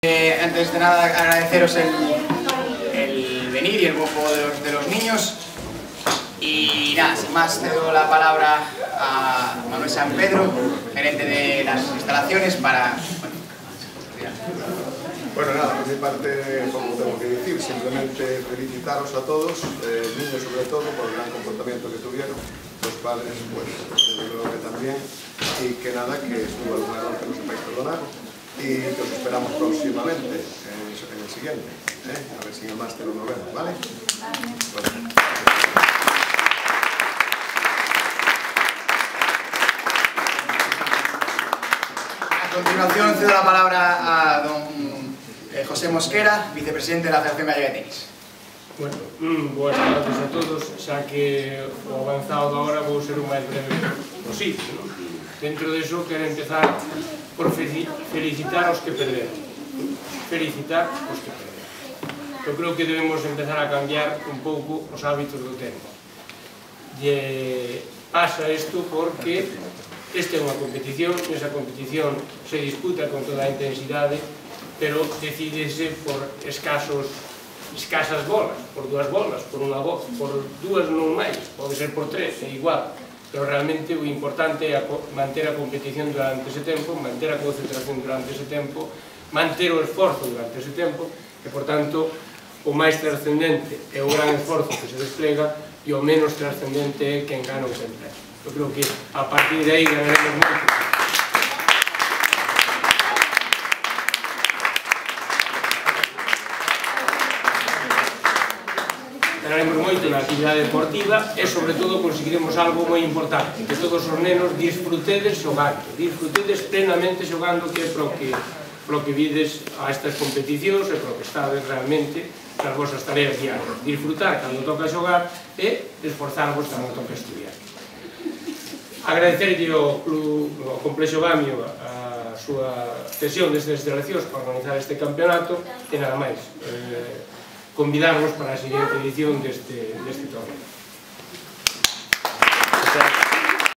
Antes de nada agradeceros el venir y el gozo de los niños y nada, sin más cedo la palabra a Manuel San Pedro, gerente de las instalaciones para... Bueno, nada, por mi parte poco tengo que decir, simplemente felicitaros a todos, niños sobre todo, por el gran comportamiento que tuvieron, los padres pues yo creo que también, y que nada, que estuvo algún error que no sepáis perdonar y que os esperamos próximamente en el siguiente, a ver si en el máster lo vemos, ¿vale? Bueno. A continuación cedo la palabra a don José Mosquera, vicepresidente de la Federación Gallega de Tenis. Bueno, boas tardes a todos, xa que o avanzado da hora vou ser o máis breve posible, non? Dentro diso quero empezar por felicitar aos que perderon. Felicitar aos que perderon. Eu creo que debemos empezar a cambiar un pouco os hábitos do tempo. E pasa isto porque esta é unha competición, esa competición se disputa con toda a intensidade, pero decidese por escasas bolas, por dúas bolas, por unha bola, por dúas non máis, pode ser por tres, é igual, pero realmente o importante é manter a competición durante ese tempo, manter a concentración durante ese tempo, manter o esforzo durante ese tempo, e, por tanto, o máis trascendente é o gran esforzo que se desplega e o menos trascendente é quen gana o quen perde. Eu creo que a partir de aí ganaremos moito. Ganaremos moito na actividade deportiva e, sobre todo, conseguiremos algo moi importante, que todos os nenos disfrutedes xogando, disfrutedes plenamente xogando, que é pro que vides a estas competicións e pro que estades realmente nas vosas tareas diarias. Disfrutar cando toca xogar e esforzarvos cando toca estudiar. Agradecerlle ao Complexo Gamio a súa cesión destas instalacións para organizar este campeonato e nada máis. Convidarvos para a seguinte edición deste torneo.